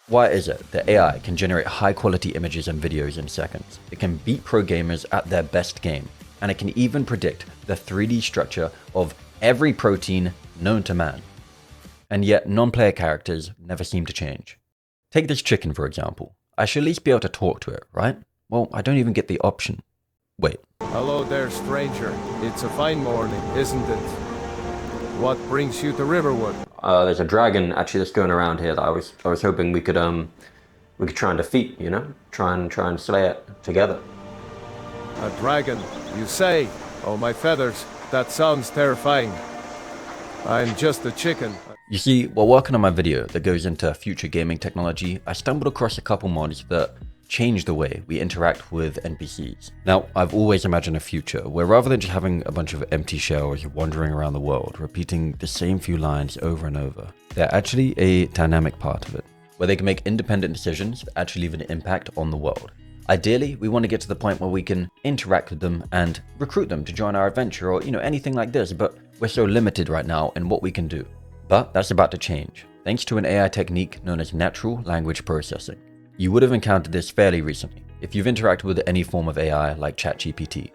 Why is it that AI can generate high quality images and videos in seconds? It can beat pro gamers at their best game, and it can even predict the 3D structure of every protein known to man. And yet non-player characters never seem to change. Take this chicken for example. I should at least be able to talk to it, right? Well, I don't even get the option. Wait. Hello there, stranger. It's a fine morning, isn't it? What brings you to Riverwood? There's a dragon actually that's going around here that I was hoping we could try and defeat, you know? Try and slay it together. A dragon, you say? Oh, my feathers. That sounds terrifying. I'm just a chicken. You see, while working on my video that goes into future gaming technology, I stumbled across a couple mods that change the way we interact with NPCs. Now, I've always imagined a future where rather than just having a bunch of empty shells wandering around the world, repeating the same few lines over and over, they're actually a dynamic part of it, where they can make independent decisions that actually leave an impact on the world. Ideally, we want to get to the point where we can interact with them and recruit them to join our adventure or, anything like this, but we're so limited right now in what we can do. But that's about to change, thanks to an AI technique known as natural language processing. You would have encountered this fairly recently if you've interacted with any form of AI like ChatGPT.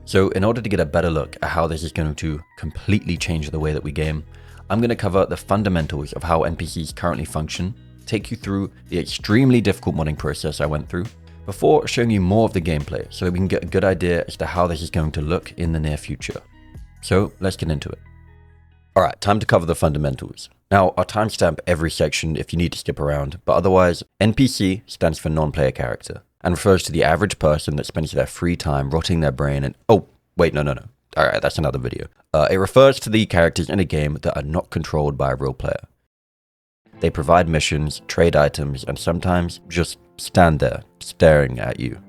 So in order to get a better look at how this is going to completely change the way that we game, I'm going to cover the fundamentals of how NPCs currently function, take you through the extremely difficult modding process I went through, before showing you more of the gameplay so that we can get a good idea as to how this is going to look in the near future. So let's get into it. Alright, time to cover the fundamentals. Now, I'll timestamp every section if you need to skip around, but otherwise, NPC stands for non-player character, and refers to the average person that spends their free time rotting their brain and— oh, wait, no. Alright, that's another video. It refers to the characters in a game that are not controlled by a real player. They provide missions, trade items, and sometimes just stand there, staring at you.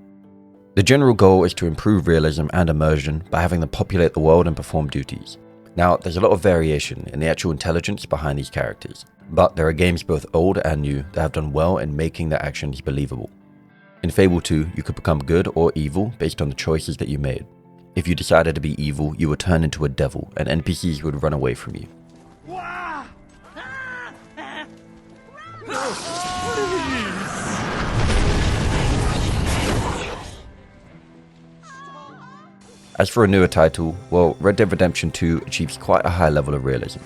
The general goal is to improve realism and immersion by having them populate the world and perform duties. Now, there's a lot of variation in the actual intelligence behind these characters, but there are games both old and new that have done well in making their actions believable. In Fable 2, you could become good or evil based on the choices that you made. If you decided to be evil, you would turn into a devil, and NPCs would run away from you. As for a newer title, well, Red Dead Redemption 2 achieves quite a high level of realism.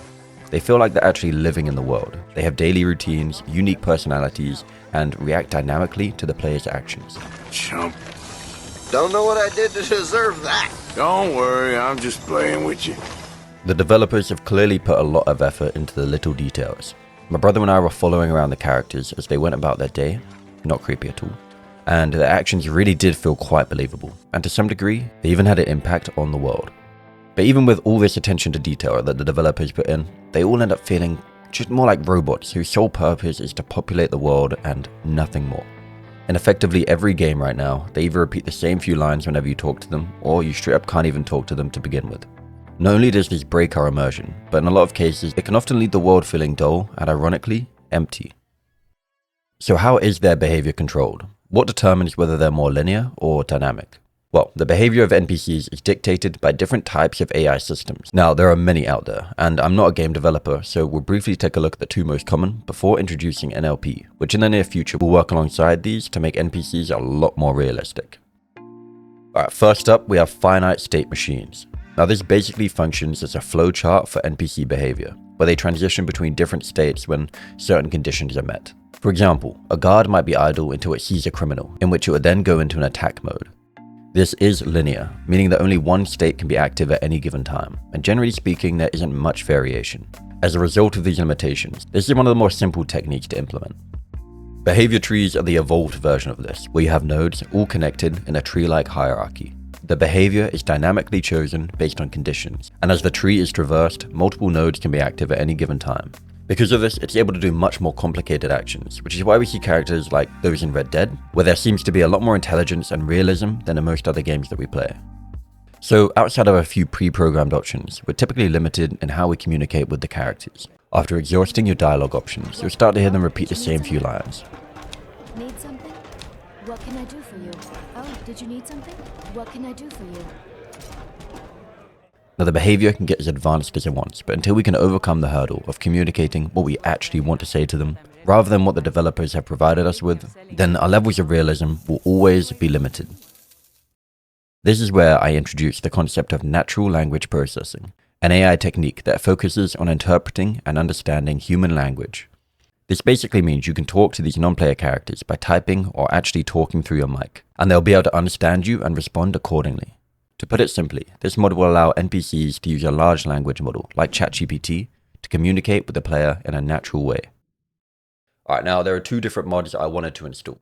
They feel like they're actually living in the world. They have daily routines, unique personalities, and react dynamically to the player's actions. Chump. Don't know what I did to deserve that. Don't worry, I'm just playing with you. The developers have clearly put a lot of effort into the little details. My brother and I were following around the characters as they went about their day, not creepy at all. And their actions really did feel quite believable, and to some degree, they even had an impact on the world. But even with all this attention to detail that the developers put in, they all end up feeling just more like robots whose sole purpose is to populate the world and nothing more. In effectively every game right now, they either repeat the same few lines whenever you talk to them, or you straight up can't even talk to them to begin with. Not only does this break our immersion, but in a lot of cases, it can often leave the world feeling dull and ironically, empty. So how is their behavior controlled? What determines whether they're more linear or dynamic? Well, the behavior of NPCs is dictated by different types of AI systems. Now, there are many out there, and I'm not a game developer, so we'll briefly take a look at the two most common before introducing NLP, which in the near future will work alongside these to make NPCs a lot more realistic. Alright, first up, we have finite state machines. Now, this basically functions as a flowchart for NPC behavior, where they transition between different states when certain conditions are met. For example, a guard might be idle until it sees a criminal, in which it would then go into an attack mode. This is linear, meaning that only one state can be active at any given time, and generally speaking, there isn't much variation. As a result of these limitations, this is one of the more simple techniques to implement. Behavior trees are the evolved version of this, where you have nodes all connected in a tree-like hierarchy. The behavior is dynamically chosen based on conditions, and as the tree is traversed, multiple nodes can be active at any given time. Because of this, it's able to do much more complicated actions, which is why we see characters like those in Red Dead, where there seems to be a lot more intelligence and realism than in most other games that we play. So outside of a few pre-programmed options, we're typically limited in how we communicate with the characters. After exhausting your dialogue options, you'll start to hear them repeat the same few lines. Need something? What can I do for you? Oh, did you need something? What can I do for you? Now the behavior can get as advanced as it wants, but until we can overcome the hurdle of communicating what we actually want to say to them, rather than what the developers have provided us with, then our levels of realism will always be limited. This is where I introduce the concept of natural language processing, an AI technique that focuses on interpreting and understanding human language. This basically means you can talk to these non-player characters by typing or actually talking through your mic, and they'll be able to understand you and respond accordingly. To put it simply, this model will allow NPCs to use a large language model, like ChatGPT, to communicate with the player in a natural way. Alright, now there are two different mods I wanted to install.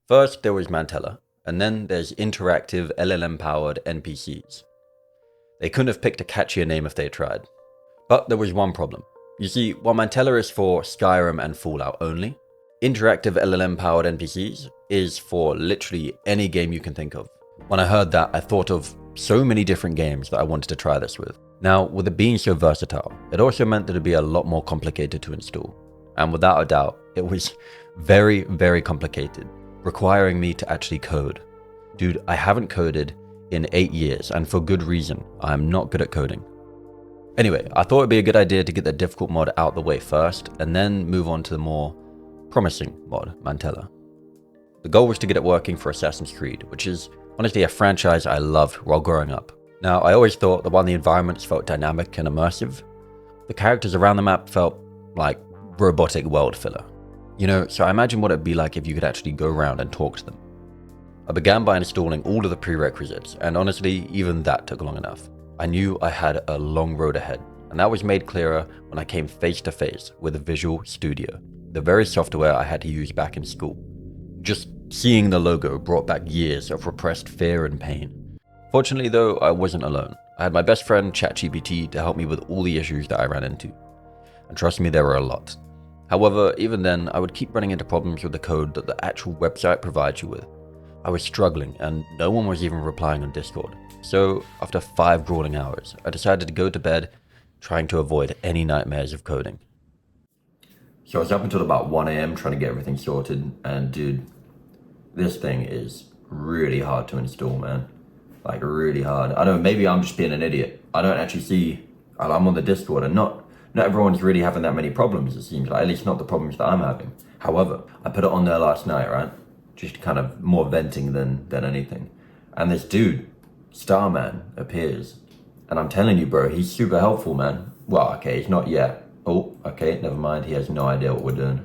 First, there was Mantella, and then there's interactive LLM-powered NPCs. They couldn't have picked a catchier name if they tried. But there was one problem. You see, while Mantella is for Skyrim and Fallout only, interactive LLM-powered NPCs is for literally any game you can think of. When I heard that, I thought of so many different games that I wanted to try this with. Now, with it being so versatile, it also meant that it'd be a lot more complicated to install. And without a doubt, it was very, very complicated, requiring me to actually code. Dude, I haven't coded in 8 years, and for good reason. I'm not good at coding. Anyway, I thought it'd be a good idea to get the difficult mod out the way first, and then move on to the more promising mod, Mantella. The goal was to get it working for Assassin's Creed, which is honestly a franchise I loved while growing up. Now, I always thought that while the environments felt dynamic and immersive, the characters around the map felt like robotic world filler. You know, so I imagine what it'd be like if you could actually go around and talk to them. I began by installing all of the prerequisites, and honestly, even that took long enough. I knew I had a long road ahead, and that was made clearer when I came face to face with Visual Studio, the very software I had to use back in school. Just seeing the logo brought back years of repressed fear and pain. Fortunately though, I wasn't alone. I had my best friend ChatGPT to help me with all the issues that I ran into. And trust me, there were a lot. However, even then, I would keep running into problems with the code that the actual website provides you with. I was struggling, and no one was even replying on Discord. So, after 5 grueling hours, I decided to go to bed, trying to avoid any nightmares of coding. So I was up until about 1 AM trying to get everything sorted, and dude, this thing is really hard to install, man. Like, really hard. I don't know, maybe I'm just being an idiot. I don't actually see, I'm on the Discord, and not everyone's really having that many problems, it seems like, at least not the problems that I'm having. However, I put it on there last night, right? Just kind of more venting than anything. And this dude, Starman, appears. And I'm telling you, bro, he's super helpful, man. Well, okay, he's not yet. Oh, okay, never mind. He has no idea what we're doing.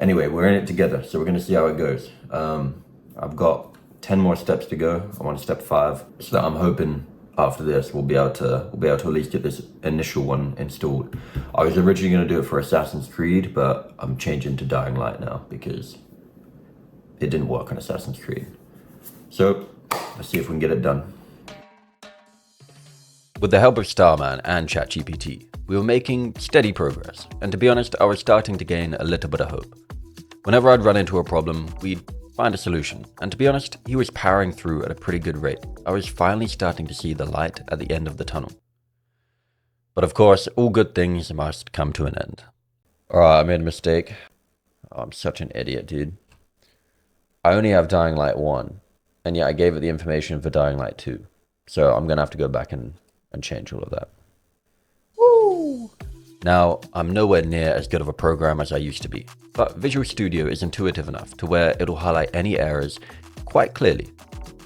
Anyway, we're in it together, so we're going to see how it goes. I've got 10 more steps to go. I'm on step 5. So that I'm hoping after this we'll be able to at least get this initial one installed. I was originally going to do it for Assassin's Creed, but I'm changing to Dying Light now because it didn't work on Assassin's Creed. So let's see if we can get it done. With the help of Starman and ChatGPT, we were making steady progress, and to be honest, I was starting to gain a little bit of hope. Whenever I'd run into a problem, we'd find a solution, and to be honest, he was powering through at a pretty good rate. I was finally starting to see the light at the end of the tunnel. But of course, all good things must come to an end. Alright, I made a mistake. Oh, I'm such an idiot, dude. I only have Dying Light 1, and yet I gave it the information for Dying Light 2. So I'm gonna have to go back and change all of that. Woo! Now, I'm nowhere near as good of a programmer as I used to be, but Visual Studio is intuitive enough to where it'll highlight any errors quite clearly,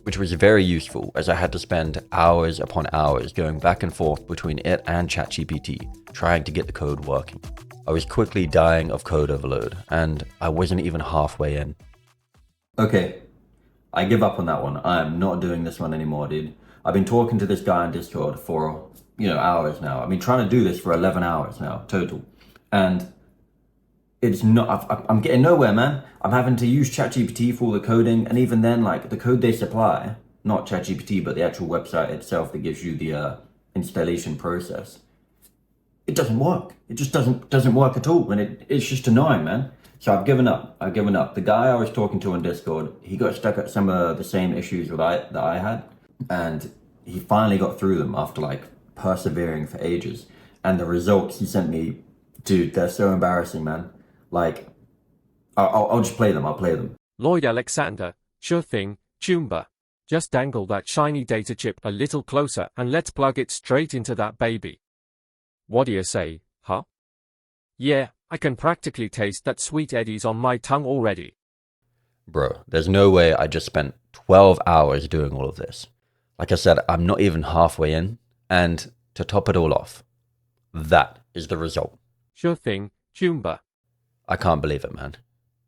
which was very useful as I had to spend hours upon hours going back and forth between it and ChatGPT trying to get the code working. I was quickly dying of code overload, and I wasn't even halfway in. Okay, I give up on that one. I'm not doing this one anymore, dude. I've been talking to this guy on Discord for, hours now. I've been trying to do this for 11 hours now, total. And it's not, I'm getting nowhere, man. I'm having to use ChatGPT for all the coding, and even then, like, the code they supply, not ChatGPT, but the actual website itself that gives you the installation process, it doesn't work. It just doesn't work at all, and it's just annoying, man. So I've given up. The guy I was talking to on Discord, he got stuck at some of the same issues that I had, and he finally got through them after like persevering for ages. And the results he sent me, dude, they're so embarrassing, man. Like, I'll just play them. I'll play them. Lloyd Alexander, sure thing, Chumba. Just dangle that shiny data chip a little closer and let's plug it straight into that baby. What do you say, huh? Yeah, I can practically taste that sweet eddies on my tongue already. Bro, there's no way I just spent 12 hours doing all of this. Like I said, I'm not even halfway in, and to top it all off, that is the result. Sure thing, Chumba. I can't believe it, man.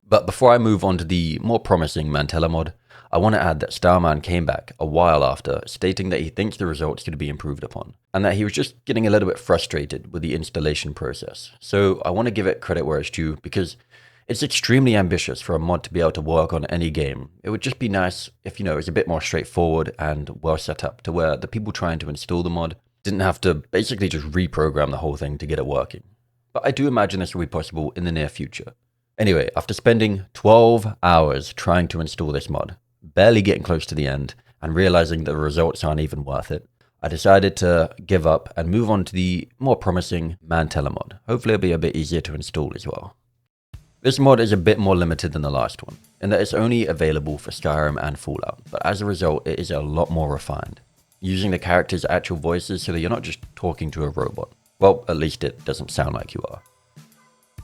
But before I move on to the more promising Mantella mod, I want to add that Starman came back a while after, stating that he thinks the results could be improved upon, and that he was just getting a little bit frustrated with the installation process. So I want to give it credit where it's due, because it's extremely ambitious for a mod to be able to work on any game. It would just be nice if, it was a bit more straightforward and well set up to where the people trying to install the mod didn't have to basically just reprogram the whole thing to get it working. But I do imagine this will be possible in the near future. Anyway, after spending 12 hours trying to install this mod, barely getting close to the end, and realizing that the results aren't even worth it, I decided to give up and move on to the more promising Mantella mod. Hopefully it'll be a bit easier to install as well. This mod is a bit more limited than the last one, in that it's only available for Skyrim and Fallout, but as a result it is a lot more refined, using the characters' actual voices so that you're not just talking to a robot. Well, at least it doesn't sound like you are.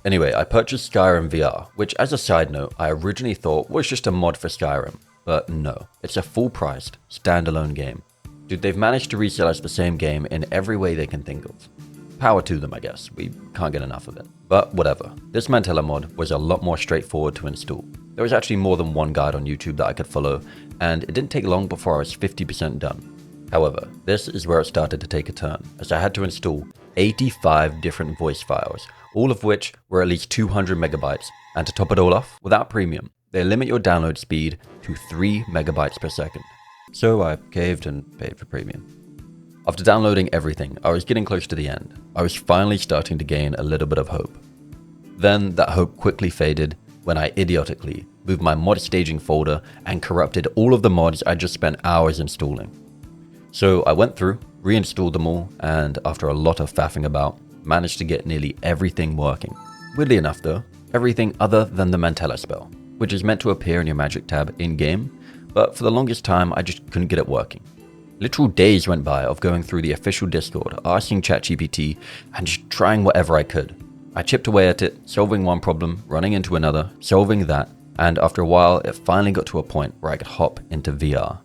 Anyway, I purchased Skyrim VR, which as a side note, I originally thought was just a mod for Skyrim, but no, it's a full-priced, standalone game. Dude, they've managed to resell us the same game in every way they can think of. Power to them, I guess. We can't get enough of it. But whatever. This Mantella mod was a lot more straightforward to install. There was actually more than one guide on YouTube that I could follow, and it didn't take long before I was 50% done. However, this is where it started to take a turn, as I had to install 85 different voice files, all of which were at least 200 megabytes, and to top it all off, without premium, they limit your download speed to 3 megabytes per second. So I caved and paid for premium. After downloading everything, I was getting close to the end. I was finally starting to gain a little bit of hope. Then that hope quickly faded when I idiotically moved my mod staging folder and corrupted all of the mods I just spent hours installing. So I went through, reinstalled them all, and after a lot of faffing about, managed to get nearly everything working. Weirdly enough though, everything other than the Mantella spell, which is meant to appear in your magic tab in-game, but for the longest time I just couldn't get it working. Literal days went by of going through the official Discord, asking ChatGPT, and just trying whatever I could. I chipped away at it, solving one problem, running into another, solving that, and after a while it finally got to a point where I could hop into VR.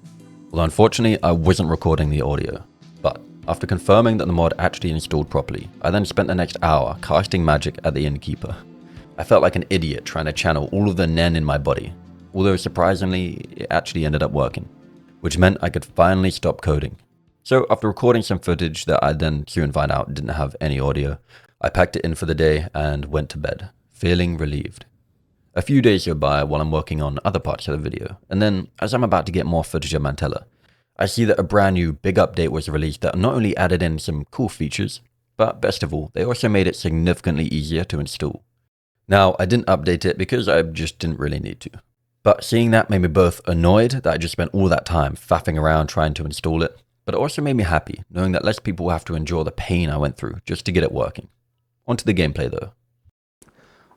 Well, unfortunately I wasn't recording the audio, but after confirming that the mod actually installed properly, I then spent the next hour casting magic at the innkeeper. I felt like an idiot trying to channel all of the Nen in my body, although surprisingly it actually ended up working, which meant I could finally stop coding. So after recording some footage that I then soon find out didn't have any audio, I packed it in for the day and went to bed, feeling relieved. A few days go by while I'm working on other parts of the video, and then as I'm about to get more footage of Mantella, I see that a brand new big update was released that not only added in some cool features, but best of all, they also made it significantly easier to install. Now, I didn't update it because I just didn't really need to. But seeing that made me both annoyed that I just spent all that time faffing around trying to install it, but it also made me happy knowing that less people will have to endure the pain I went through just to get it working. Onto the gameplay though.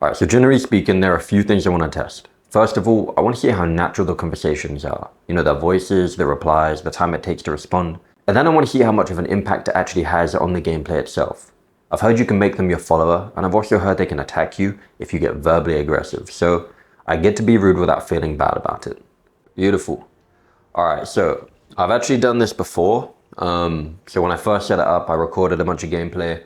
Alright, so generally speaking, there are a few things I want to test. First of all, I want to see how natural the conversations are. Their voices, the replies, the time it takes to respond. And then I want to see how much of an impact it actually has on the gameplay itself. I've heard you can make them your follower, and I've also heard they can attack you if you get verbally aggressive. So I get to be rude without feeling bad about it. Beautiful. Alright, so I've actually done this before. So when I first set it up, I recorded a bunch of gameplay,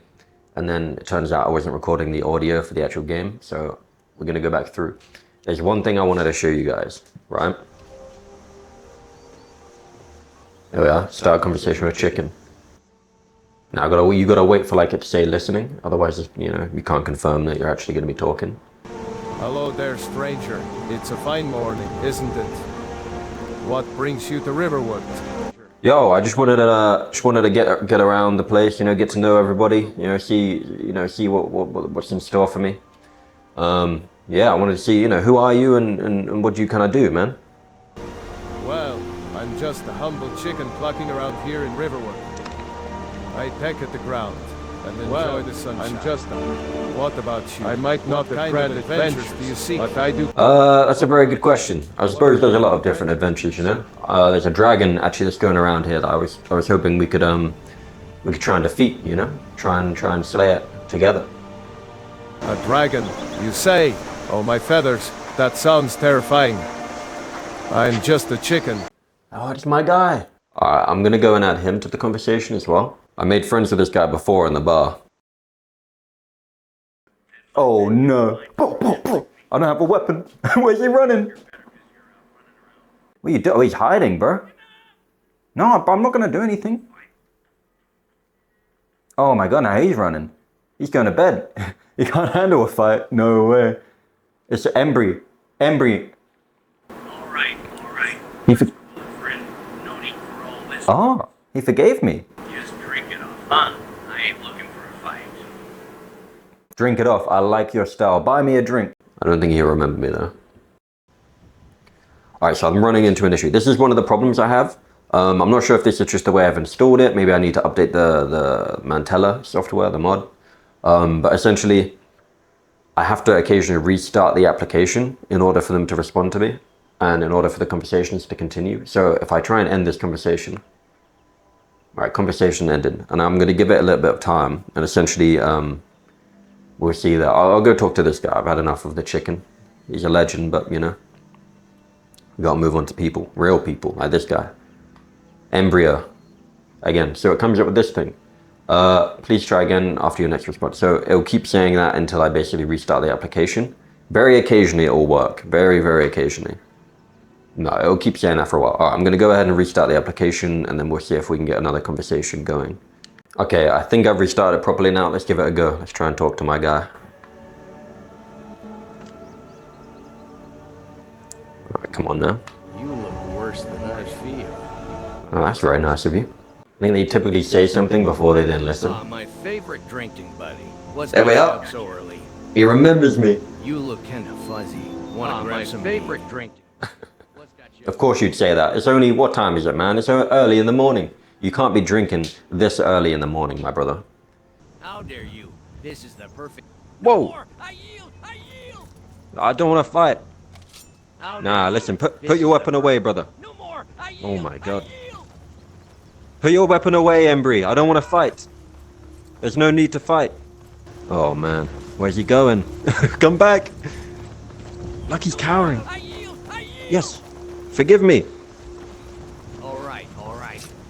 and then it turns out I wasn't recording the audio for the actual game. So we're going to go back through. There's one thing I wanted to show you guys, right? There we are, start a conversation with chicken. Now you gotta wait for it to say listening, otherwise you can't confirm that you're actually gonna be talking. Hello there, stranger. It's a fine morning, isn't it? What brings you to Riverwood? Yo, I just wanted to get around the place, get to know everybody, see what's in store for me. Yeah, I wanted to see, who are you and what do you kind of do, man? Well, I'm just a humble chicken plucking around here in Riverwood. I peck at the ground and enjoy the sunshine. I'm just What about you? I might not have grand adventures do you seek? But I do. That's a very good question. I suppose there's a lot of different adventures, There's a dragon actually that's going around here that I was hoping we could try and defeat, try and slay it together. A dragon, you say? Oh, my feathers. That sounds terrifying. I'm just a chicken. Oh, it's my guy. Alright, I'm gonna go and add him to the conversation as well. I made friends with this guy before in the bar. Oh no. I don't have a weapon. Where's he running? What are you doing? Oh, he's hiding, bro. No, I'm not gonna do anything. Oh my god, now he's running. He's going to bed. He can't handle a fight. No way. It's Embry. Embry. Alright. He Friend, no need for all this. Oh, he forgave me. Just drink it off, huh? I ain't looking for a fight. Drink it off. I like your style. Buy me a drink. I don't think he'll remember me though. Alright, so I'm running into an issue. This is one of the problems I have. I'm not sure if this is just the way I've installed it. Maybe I need to update the Mantella software, the mod. But essentially, I have to occasionally restart the application in order for them to respond to me and in order for the conversations to continue. So if I try and end this conversation, right, conversation ended, and I'm going to give it a little bit of time, and essentially we'll see that. I'll go talk to this guy. I've had enough of the chicken. He's a legend, but you know, we got to move on to people, real people, like this guy. Embryo. Again, so it comes up with this thing. Please try again after your next response. So it'll keep saying that until I basically restart the application. Very occasionally it will work. Very, very occasionally. No, it'll keep saying that for a while. Alright, I'm going to go ahead and restart the application and then we'll see if we can get another conversation going. Okay, I think I've restarted it properly now. Let's give it a go. Let's try and talk to my guy. Alright, come on now. You look worse than I feel. Oh, that's very nice of you. I think they typically say something before they then listen. My favorite drinking buddy. What's There we going are. on so early? He remembers me. You look kinda fuzzy. Wanna grab my some favorite meat? drinking. What's got you? Of course you'd say that. It's only, what time is it, man? It's early in the morning. You can't be drinking this early in the morning, my brother. How dare you? This is the perfect. Whoa. More! I yield! I yield! I don't want to fight. How Nah, dare listen, you? put This your is weapon the away, perfect- brother. No more! I yield! Oh my God. I yield! Put your weapon away, Embry. I don't want to fight. There's no need to fight. Oh, man. Where's he going? Come back. Look, he's cowering. I yield! I yield! Yes. Forgive me. All right.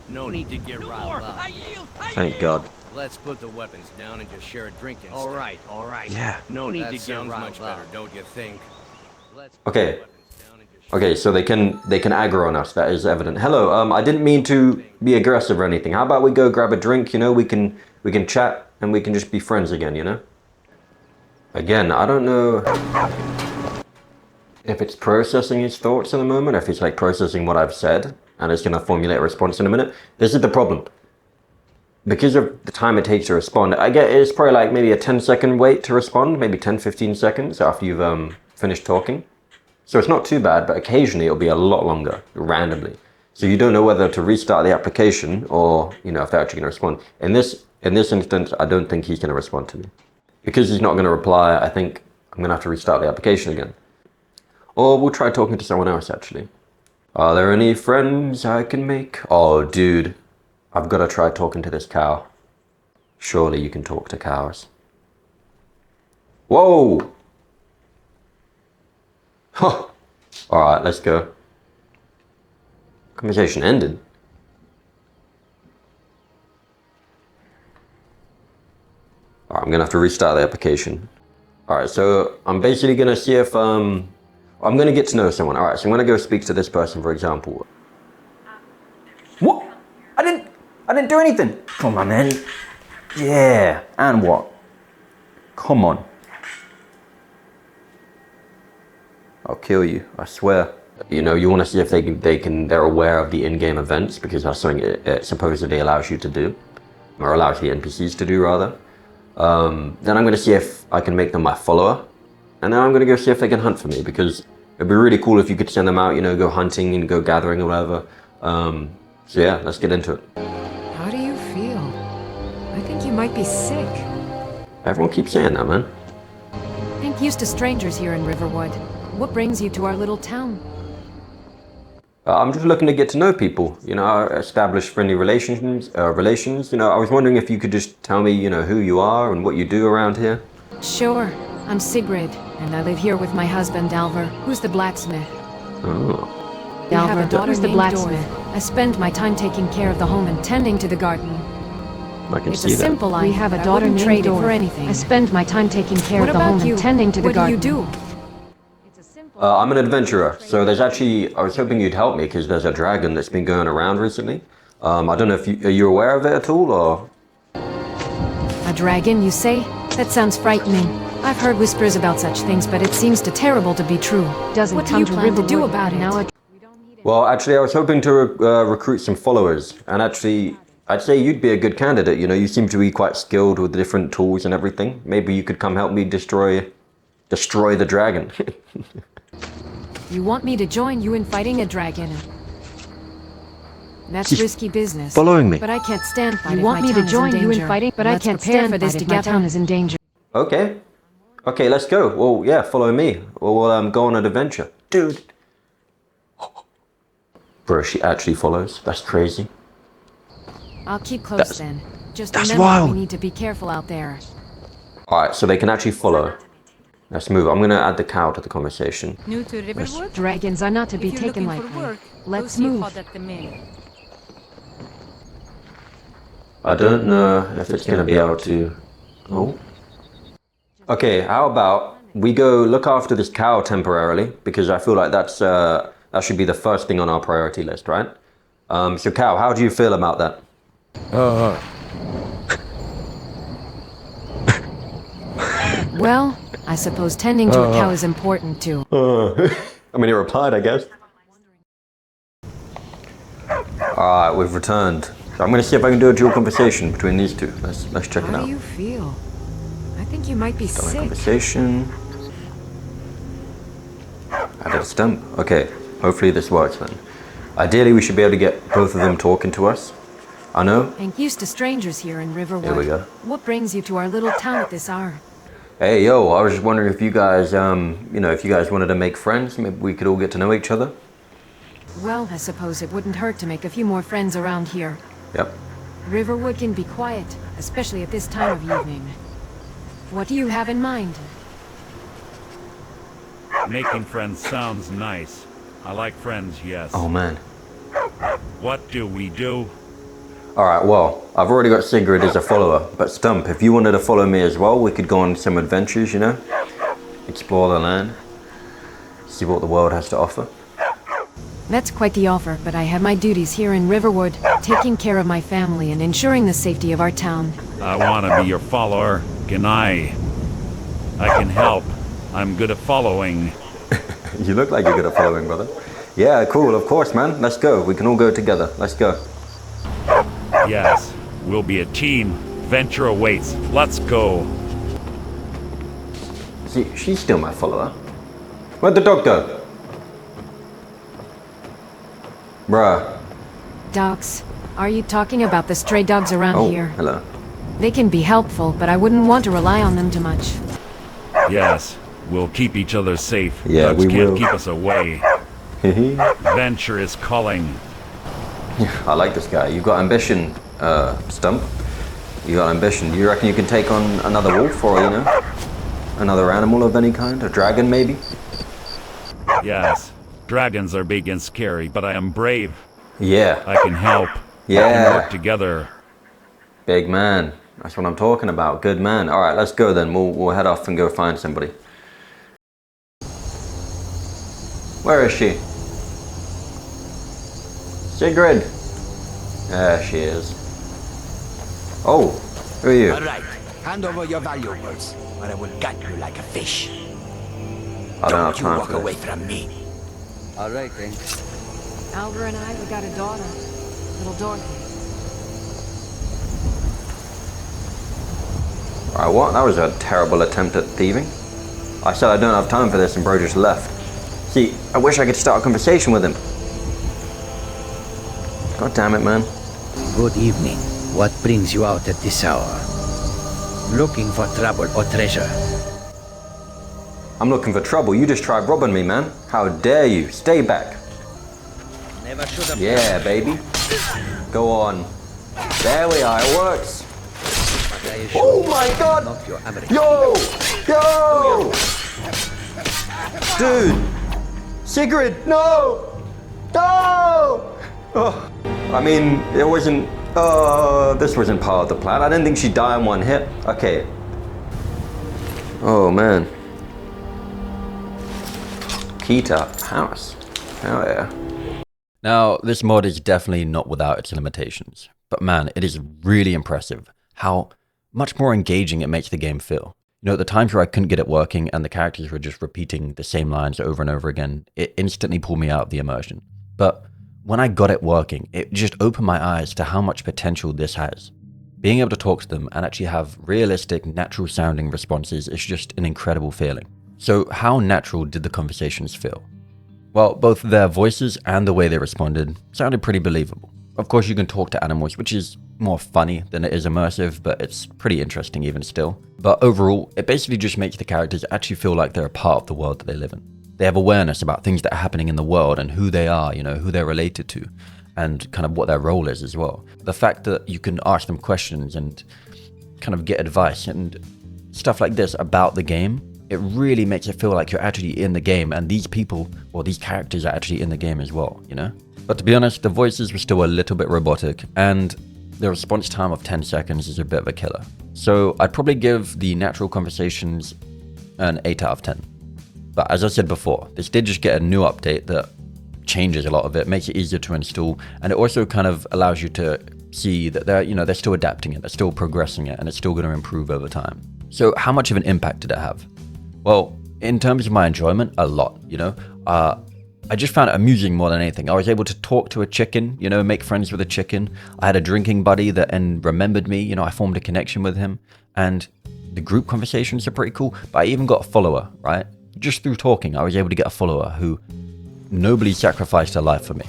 No need to get riled up. I yield! Thank God. Let's put the weapons down and just share a drink instead. All right. Yeah. No need That to get sounds riled much up. better, don't you think? Let's Okay. put the weapons down and just Okay, so they can aggro on us. That is evident. Hello. I didn't mean to be aggressive or anything. How about we go grab a drink? You know, we can chat and we can just be friends again. You know. Again, I don't know if it's processing his thoughts in the moment, or if it's like processing what I've said and it's gonna formulate a response in a minute. This is the problem. Because of the time it takes to respond, I get it's probably like maybe a 10-second wait to respond, maybe 10-15 seconds after you've finished talking. So it's not too bad, but occasionally it'll be a lot longer, randomly. So you don't know whether to restart the application or, you know, if they're actually gonna respond. In this instance, I don't think he's gonna respond to me. Because he's not gonna reply, I think I'm gonna have to restart the application again. Or we'll try talking to someone else, actually. Are there any friends I can make? Oh, dude. I've got to try talking to this cow. Surely you can talk to cows. Whoa! Huh. Alright, let's go. Conversation ended. Alright, I'm gonna have to restart the application. Alright, so I'm basically gonna see if I'm gonna get to know someone. Alright, so I'm gonna go speak to this person, for example. What? I didn't do anything. Come on, man. Yeah. And what? Come on. I'll kill you. I swear. You know, you want to see if they're aware of the in-game events, because that's something it supposedly allows you to do, or allows the NPCs to do rather. Then I'm going to see if I can make them my follower, and then I'm going to go see if they can hunt for me, because it'd be really cool if you could send them out, you know, go hunting and go gathering or whatever. So yeah, let's get into it. How do you feel? I think you might be sick. Everyone keeps saying that, man. Ain't used to strangers here in Riverwood. What brings you to our little town? I'm just looking to get to know people, you know, establish friendly relations. You know, I was wondering if you could just tell me, you know, who you are and what you do around here. Sure. I'm Sigrid, and I live here with my husband, Alvar, who's the blacksmith. Oh. Alvar, who's the blacksmith. I spend my time taking care of the home and tending to the garden. I can It's see a that. simple life. We have a but I daughter wouldn't named trade it Dora. for anything. I spend my time taking care What of the about home you? and tending to the What garden. do you do? I'm an adventurer, so there's actually, I was hoping you'd help me because there's a dragon that's been going around recently. I don't know if are you aware of it at all, or? A dragon, you say? That sounds frightening. I've heard whispers about such things, but it seems too terrible to be true. Doesn't What do come you to plan to do Riverwood, about it? now Well, actually, I was hoping to recruit some followers, and actually, I'd say you'd be a good candidate. You know, you seem to be quite skilled with the different tools and everything. Maybe you could come help me destroy the dragon. You want me to join you in fighting a dragon? That's She's risky business. following me. But I can't stand fight You if want my me to town is join you in danger. fighting, but I Let's can't prepare stand for this fight if my together. town is in danger. Okay. Okay, let's go. Well, yeah, follow me. We'll go on an adventure. Dude. Bro, she actually follows. That's crazy. I'll keep close then. Just that's remember wild. we need to be careful out there. Alright, so they can actually follow. Let's move. I'm going to add the cow to the conversation. New to Riverwood? Dragons are not to be If you're taken looking for lightly. work, Let's go see move. Hod at the mill. I don't know if it's going to be able to... Oh. Okay, how about we go look after this cow temporarily, because I feel like that's that should be the first thing on our priority list, right? So cow, how do you feel about that? Well, I suppose tending to a cow is important too. I mean, he replied, I guess. Alright, we've returned. So I'm going to see if I can do a dual conversation between these two. Let's check it How out. do you feel? I think you might be Start a sick. conversation. Added a stump. Okay, hopefully this works then. Ideally, we should be able to get both of them talking to us. I know. Ain't used to strangers here in Riverwood. Here we go. What brings you to our little town at this hour? Hey, yo, I was just wondering if you guys, if you guys wanted to make friends, maybe we could all get to know each other. Well, I suppose it wouldn't hurt to make a few more friends around here. Yep. Riverwood can be quiet, especially at this time of evening. What do you have in mind? Making friends sounds nice. I like friends, yes. Oh, man. What do we do? Alright, well, I've already got Sigrid as a follower, but Stump, if you wanted to follow me as well, we could go on some adventures, you know? Explore the land. See what the world has to offer. That's quite the offer, but I have my duties here in Riverwood, taking care of my family and ensuring the safety of our town. I want to be your follower. Can I can help. I'm good at following. You look like you're good at following, brother. Yeah, cool, of course, man. Let's go. We can all go together. Let's go. Yes, we'll be a team. Venture awaits. Let's go. See, she's still my follower. Where'd the dog go? Bruh. Dogs. Are you talking about the stray dogs around Oh, here? hello. They can be helpful, but I wouldn't want to rely on them too much. Yes, we'll keep each other safe. Yeah, Dogs we can't will. keep us away. Venture is calling. I like this guy. You've got ambition, Stump. You got ambition. Do you reckon you can take on another wolf or, another animal of any kind? A dragon, maybe? Yes, dragons are big and scary, but I am brave. Yeah. I can help. We Yeah. can work together. Big man. That's what I'm talking about. Good man. All right, let's go then. We'll head off and go find somebody. Where is she? Sigrid. There she is. Oh, who are you? All right, hand over your valuables, or I will gut you like a fish. I don't have you time walk for away this. from me. All right, then. Alvar and I, we got a daughter. Little Dorothy. Alright, what? That was a terrible attempt at thieving. I said I don't have time for this and bro just left. See, I wish I could start a conversation with him. God damn it, man. Good evening. What brings you out at this hour? Looking for trouble or treasure? I'm looking for trouble. You just tried robbing me, man. How dare you? Stay back. Never should have. Yeah, baby. Go on. There we are. It works. Oh my god! Yo! Yo! Dude! Sigrid, no! No! Oh, I mean, it wasn't... this wasn't part of the plan. I didn't think she'd die in one hit. Okay. Oh, man. Key to house. Hell yeah. Now, this mod is definitely not without its limitations. But man, it is really impressive how much more engaging it makes the game feel. You know, the times where I couldn't get it working and the characters were just repeating the same lines over and over again, it instantly pulled me out of the immersion. But when I got it working, it just opened my eyes to how much potential this has. Being able to talk to them and actually have realistic, natural sounding responses is just an incredible feeling. So how natural did the conversations feel? Well, both their voices and the way they responded sounded pretty believable. Of course, you can talk to animals, which is more funny than it is immersive, but it's pretty interesting even still. But overall, it basically just makes the characters actually feel like they're a part of the world that they live in. They have awareness about things that are happening in the world and who they are, you know, who they're related to, and kind of what their role is as well. The fact that you can ask them questions and kind of get advice and stuff like this about the game, it really makes it feel like you're actually in the game, and these people, or these characters, are actually in the game as well, you know? But to be honest, the voices were still a little bit robotic, and the response time of 10 seconds is a bit of a killer. So I'd probably give the natural conversations an 8 out of 10. But as I said before, this did just get a new update that changes a lot of it, makes it easier to install, and it also kind of allows you to see that they're still adapting it, they're still progressing it, and it's still going to improve over time. So how much of an impact did it have? Well, in terms of my enjoyment, a lot, you know? I just found it amusing more than anything. I was able to talk to a chicken, you know, make friends with a chicken. I had a drinking buddy that remembered me, you know, I formed a connection with him. And the group conversations are pretty cool. But I even got a follower, right? Just through talking, I was able to get a follower who nobly sacrificed her life for me.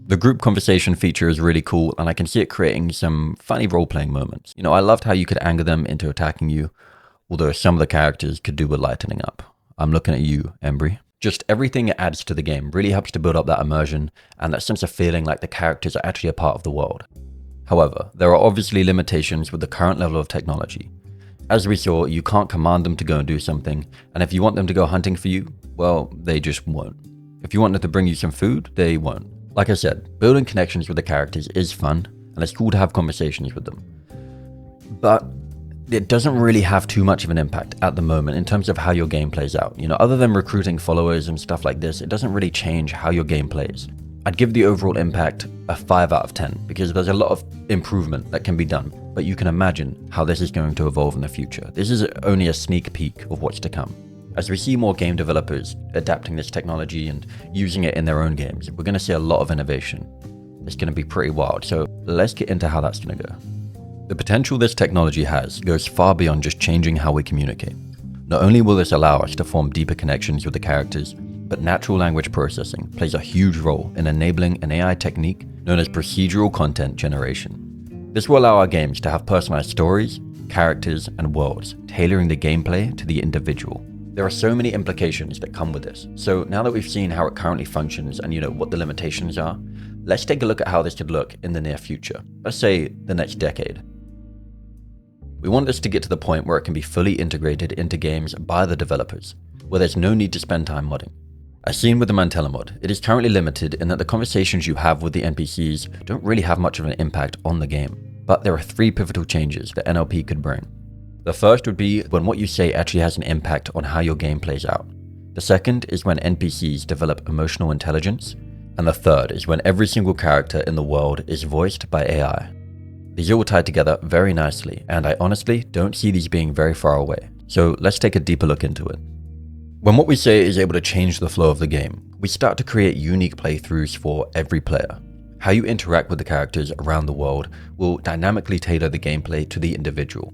The group conversation feature is really cool, and I can see it creating some funny role-playing moments. You know, I loved how you could anger them into attacking you, although some of the characters could do with lightening up. I'm looking at you, Embry. Just everything it adds to the game really helps to build up that immersion and that sense of feeling like the characters are actually a part of the world. However, there are obviously limitations with the current level of technology. As we saw, you can't command them to go and do something, and if you want them to go hunting for you, well, they just won't. If you want them to bring you some food, they won't. Like I said, building connections with the characters is fun, and it's cool to have conversations with them. But it doesn't really have too much of an impact at the moment in terms of how your game plays out. You know, other than recruiting followers and stuff like this, it doesn't really change how your game plays. I'd give the overall impact a 5 out of 10 because there's a lot of improvement that can be done, but you can imagine how this is going to evolve in the future. This is only a sneak peek of what's to come. As we see more game developers adapting this technology and using it in their own games, we're going to see a lot of innovation. It's going to be pretty wild, so let's get into how that's going to go. The potential this technology has goes far beyond just changing how we communicate. Not only will this allow us to form deeper connections with the characters, but natural language processing plays a huge role in enabling an AI technique known as procedural content generation. This will allow our games to have personalized stories, characters, and worlds, tailoring the gameplay to the individual. There are so many implications that come with this. So now that we've seen how it currently functions and what the limitations are, let's take a look at how this could look in the near future. Let's say the next decade. We want this to get to the point where it can be fully integrated into games by the developers, where there's no need to spend time modding. As seen with the Mantella mod, it is currently limited in that the conversations you have with the NPCs don't really have much of an impact on the game. But there are 3 pivotal changes that NLP could bring. The first would be when what you say actually has an impact on how your game plays out. The second is when NPCs develop emotional intelligence. And the third is when every single character in the world is voiced by AI. These all tie together very nicely, and I honestly don't see these being very far away. So let's take a deeper look into it. When what we say is able to change the flow of the game, we start to create unique playthroughs for every player. How you interact with the characters around the world will dynamically tailor the gameplay to the individual.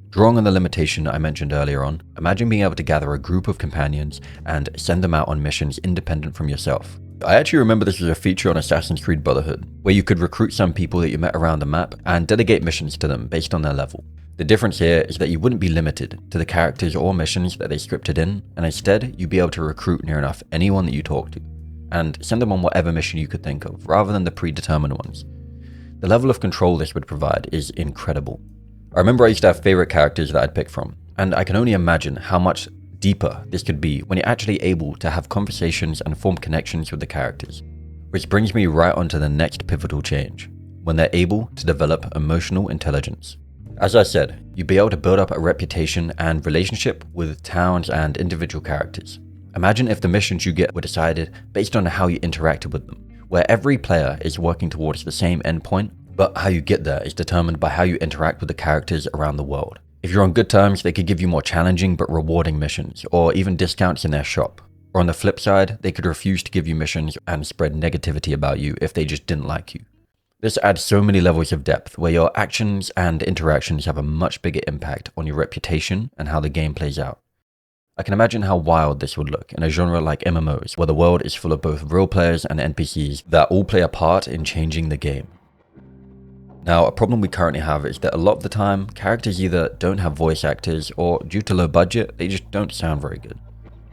Drawing on the limitation I mentioned earlier on, imagine being able to gather a group of companions and send them out on missions independent from yourself. I actually remember this was a feature on Assassin's Creed Brotherhood, where you could recruit some people that you met around the map and delegate missions to them based on their level. The difference here is that you wouldn't be limited to the characters or missions that they scripted in, and instead you'd be able to recruit near enough anyone that you talk to, and send them on whatever mission you could think of, rather than the predetermined ones. The level of control this would provide is incredible. I remember I used to have favorite characters that I'd pick from, and I can only imagine how much deeper this could be when you're actually able to have conversations and form connections with the characters. Which brings me right onto the next pivotal change, when they're able to develop emotional intelligence. As I said, you'd be able to build up a reputation and relationship with towns and individual characters. Imagine if the missions you get were decided based on how you interacted with them, where every player is working towards the same endpoint, but how you get there is determined by how you interact with the characters around the world. If you're on good terms, they could give you more challenging but rewarding missions, or even discounts in their shop. Or on the flip side, they could refuse to give you missions and spread negativity about you if they just didn't like you. This adds so many levels of depth where your actions and interactions have a much bigger impact on your reputation and how the game plays out. I can imagine how wild this would look in a genre like MMOs, where the world is full of both real players and NPCs that all play a part in changing the game. Now, a problem we currently have is that a lot of the time, characters either don't have voice actors or due to low budget, they just don't sound very good.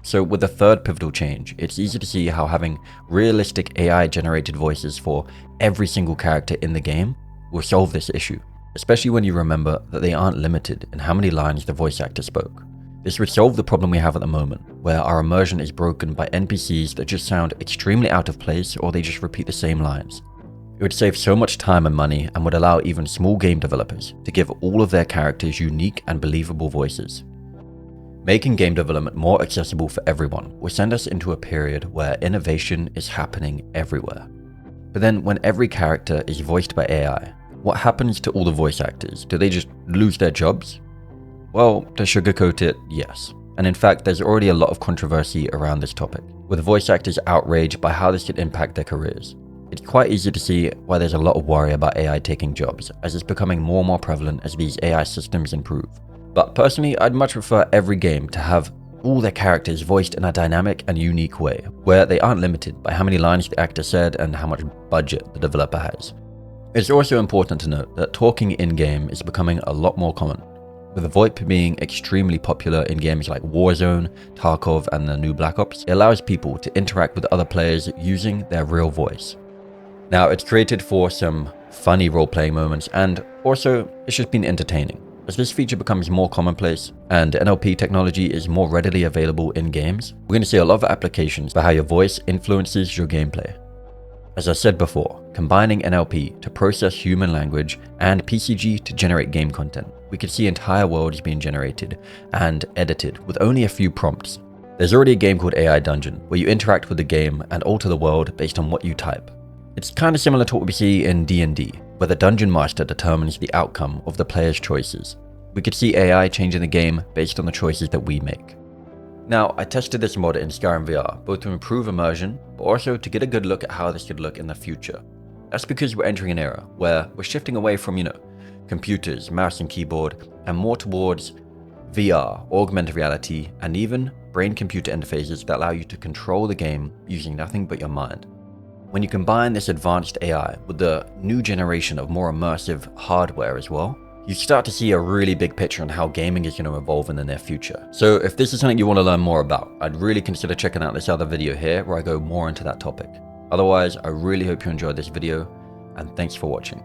So with the third pivotal change, it's easy to see how having realistic AI generated voices for every single character in the game will solve this issue, especially when you remember that they aren't limited in how many lines the voice actor spoke. This would solve the problem we have at the moment, where our immersion is broken by NPCs that just sound extremely out of place or they just repeat the same lines. It would save so much time and money and would allow even small game developers to give all of their characters unique and believable voices. Making game development more accessible for everyone will send us into a period where innovation is happening everywhere. But then when every character is voiced by AI, what happens to all the voice actors? Do they just lose their jobs? Well, to sugarcoat it, yes. And in fact, there's already a lot of controversy around this topic, with voice actors outraged by how this could impact their careers. It's quite easy to see why there's a lot of worry about AI taking jobs, as it's becoming more and more prevalent as these AI systems improve. But personally, I'd much prefer every game to have all their characters voiced in a dynamic and unique way, where they aren't limited by how many lines the actor said and how much budget the developer has. It's also important to note that talking in-game is becoming a lot more common, with VoIP being extremely popular in games like Warzone, Tarkov, and the new Black Ops. It allows people to interact with other players using their real voice. Now, it's created for some funny role-playing moments, and also it's just been entertaining. As this feature becomes more commonplace and NLP technology is more readily available in games, we're going to see a lot of applications for how your voice influences your gameplay. As I said before, combining NLP to process human language and PCG to generate game content, we could see entire worlds being generated and edited with only a few prompts. There's already a game called AI Dungeon, where you interact with the game and alter the world based on what you type. It's kind of similar to what we see in D&D, where the dungeon master determines the outcome of the player's choices. We could see AI changing the game based on the choices that we make. Now, I tested this mod in Skyrim VR, both to improve immersion, but also to get a good look at how this could look in the future. That's because we're entering an era where we're shifting away from, computers, mouse and keyboard, and more towards VR, augmented reality, and even brain-computer interfaces that allow you to control the game using nothing but your mind. When you combine this advanced AI with the new generation of more immersive hardware as well, you start to see a really big picture on how gaming is going to evolve in the near future. So if this is something you want to learn more about, I'd really consider checking out this other video here where I go more into that topic. Otherwise, I really hope you enjoyed this video, and thanks for watching.